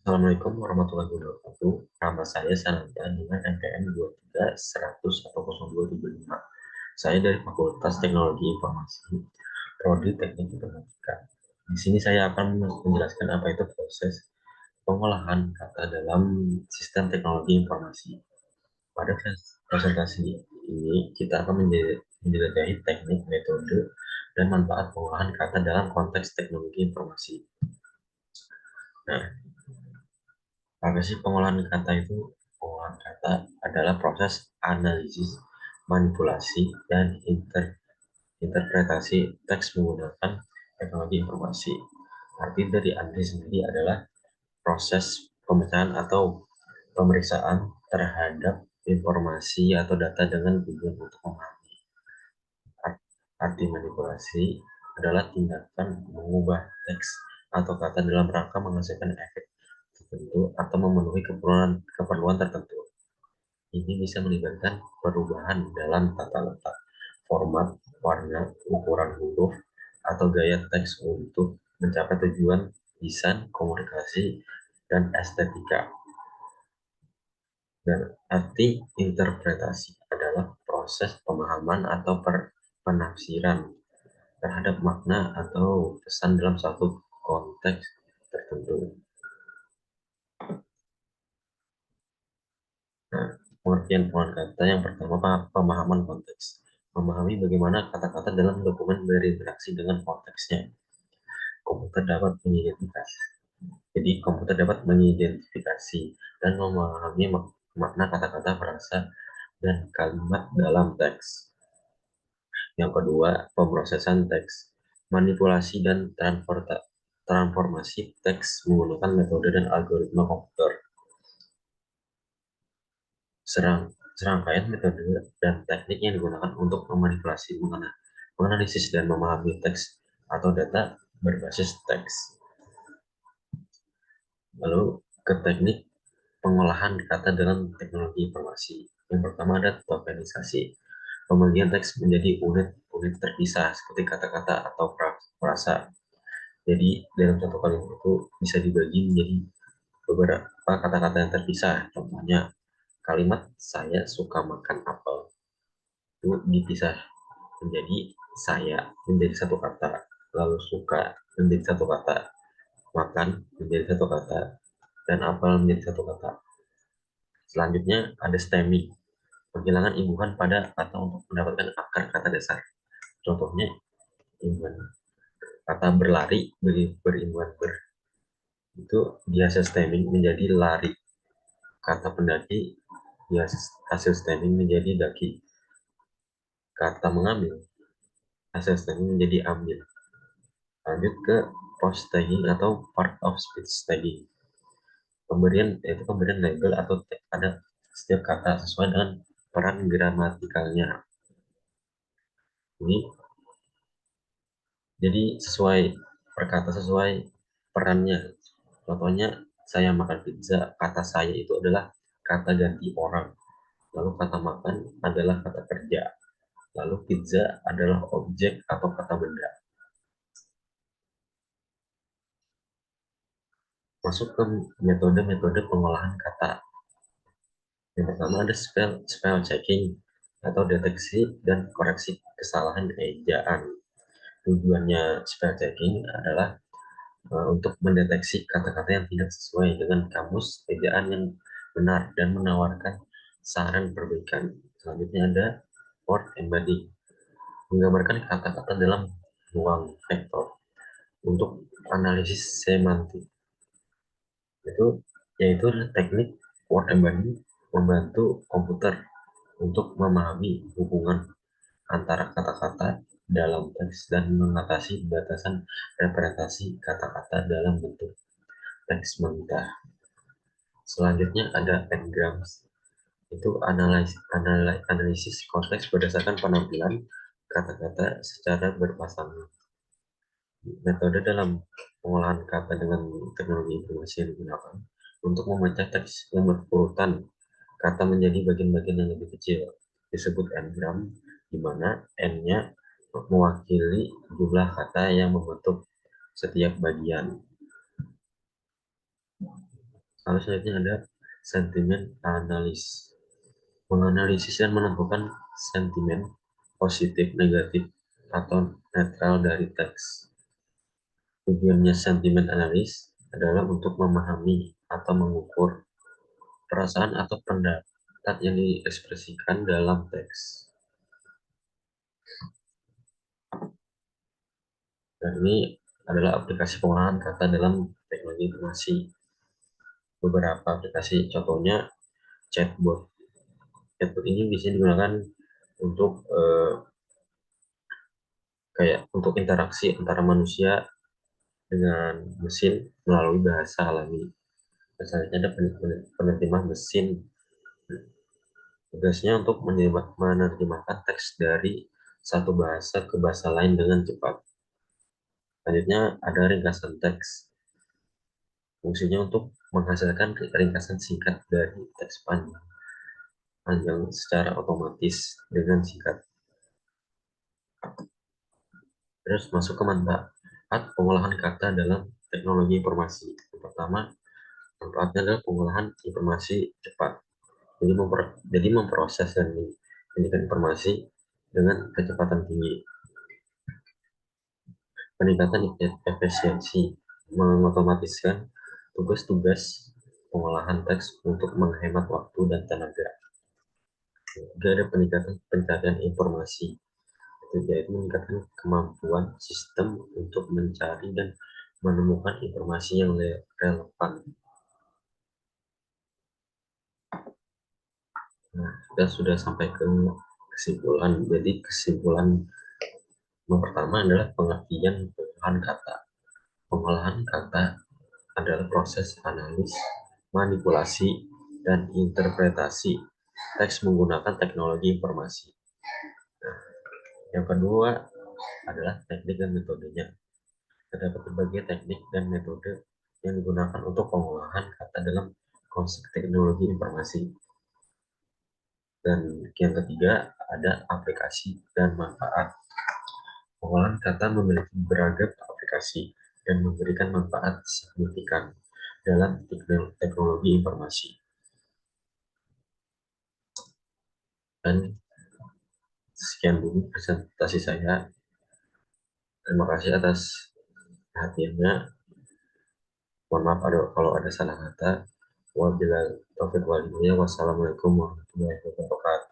Assalamualaikum warahmatullahi wabarakatuh. Nama saya Sananta dengan NPM 23.100.0275. Saya dari Fakultas Teknologi Informasi, Prodi Teknik Informatika. Di sini saya akan menjelaskan apa itu proses pengolahan kata dalam sistem teknologi informasi. Pada presentasi ini, kita akan menjelajahi teknik, metode, dan manfaat pengolahan kata dalam konteks teknologi informasi. Nah, apa sih pengolahan kata itu? Pengolahan kata adalah proses analisis, manipulasi, dan interpretasi teks menggunakan teknologi informasi. Arti dari analisis sendiri adalah proses pemecahan atau pemeriksaan terhadap informasi atau data dengan tujuan untuk memahami. Arti manipulasi adalah tindakan mengubah teks atau kata dalam rangka menghasilkan efek tertentu atau memenuhi keperluan tertentu. Ini bisa melibatkan perubahan dalam tata letak, format, warna, ukuran huruf, atau gaya teks untuk mencapai tujuan desain, komunikasi, dan estetika. Dan arti interpretasi adalah proses pemahaman atau penafsiran terhadap makna atau pesan dalam satu konteks tertentu. Nah, pengertian penggunaan kata yang pertama, pemahaman konteks. Memahami bagaimana kata-kata dalam dokumen berinteraksi dengan konteksnya. Komputer dapat mengidentifikasi. Jadi, komputer dapat mengidentifikasi dan memahami makna kata-kata, frasa, dan kalimat dalam teks. Yang kedua, pemrosesan teks. Manipulasi dan transformasi teks menggunakan metode dan algoritma komputer. Serangkaian metode dan teknik yang digunakan untuk memanipulasi, menganalisis, dan memahami teks atau data berbasis teks. Lalu ke teknik pengolahan kata dalam teknologi informasi. Yang pertama ada tokenisasi. Pembagian teks menjadi unit terpisah seperti kata-kata atau frasa. Jadi dalam satu kalimat itu bisa dibagi menjadi beberapa kata-kata yang terpisah. Contohnya kalimat saya suka makan apel itu dipisah menjadi saya menjadi satu kata, lalu suka menjadi satu kata, makan menjadi satu kata, dan apel menjadi satu kata. Selanjutnya ada stemming, penghilangan imbuhan pada kata untuk mendapatkan akar kata dasar. Contohnya imbuhan kata berlari berimbuhan ber itu biasa stemming menjadi lari. Kata pendaki biasa hasil stemming menjadi daki. Kata mengambil hasil stemming menjadi ambil. Lanjut ke post tagging atau part of speech tagging. Pemberian label atau tag pada setiap kata sesuai dengan peran gramatikalnya. Ini jadi sesuai perkata sesuai perannya. Contohnya saya makan pizza, kata saya itu adalah kata ganti orang. Lalu kata makan adalah kata kerja. Lalu pizza adalah objek atau kata benda. Masuk ke metode-metode pengolahan kata. Yang pertama ada spell checking atau deteksi dan koreksi kesalahan ejaan. Tujuannya spell checking adalah untuk mendeteksi kata-kata yang tidak sesuai dengan kamus ejaan yang benar dan menawarkan saran perbaikan. Selanjutnya ada word embedding, menggambarkan kata-kata dalam ruang vektor untuk analisis semantik. Yaitu teknik word embedding membantu komputer untuk memahami hubungan antara kata-kata dalam teks dan mengatasi batasan representasi kata-kata dalam bentuk teks mentah. Selanjutnya ada n-grams, itu analisis konteks berdasarkan penampilan kata-kata secara berpasangan. Metode dalam pengolahan kata dengan teknologi informasi yang digunakan untuk memecah teks yang berurutan kata menjadi bagian-bagian yang lebih kecil disebut n-gram, di mana n-nya mewakili jumlah kata yang membentuk setiap bagian. Lalu selanjutnya ada sentimen analis. Menganalisis dan menentukan sentimen positif, negatif, atau netral dari teks. Tujuannya sentimen analis adalah untuk memahami atau mengukur perasaan atau pendapat yang diekspresikan dalam teks. Dan ini adalah aplikasi pengolahan kata dalam teknologi informasi. Beberapa aplikasi, contohnya chatbot. Chatbot ini bisa digunakan untuk kayak untuk interaksi antara manusia dengan mesin melalui bahasa alami. Misalnya ada penerjemah mesin, tugasnya untuk menerjemahkan teks dari satu bahasa ke bahasa lain dengan cepat. Selanjutnya ada ringkasan teks. Fungsinya untuk menghasilkan ringkasan singkat dari teks panjang secara otomatis dengan singkat. Terus masuk ke manfaat pengolahan kata dalam teknologi informasi. Yang pertama, manfaatnya adalah pengolahan informasi cepat. Jadi memproses dan menyajikan informasi dengan kecepatan tinggi. Peningkatan efisiensi, mengotomatiskan tugas-tugas pengolahan teks untuk menghemat waktu dan tenaga. Juga ada peningkatan pencarian informasi, yaitu meningkatkan kemampuan sistem untuk mencari dan menemukan informasi yang relevan. Nah, kita sudah sampai ke kesimpulan. Jadi kesimpulan yang pertama adalah pengertian pengolahan kata. Pengolahan kata adalah proses analis, manipulasi, dan interpretasi teks menggunakan teknologi informasi. Nah, yang kedua adalah teknik dan metodenya. Terdapat berbagai teknik dan metode yang digunakan untuk pengolahan kata dalam konsep teknologi informasi. Dan yang ketiga ada aplikasi dan manfaat. Pengolahan kata memiliki beragam aplikasi dan memberikan manfaat signifikan dalam teknologi informasi. Dan sekian dulu presentasi saya. Terima kasih atas perhatiannya. Mohon maaf kalau ada salah kata. Wabillahi taufiq wal hidayah. Wassalamualaikum warahmatullahi wabarakatuh.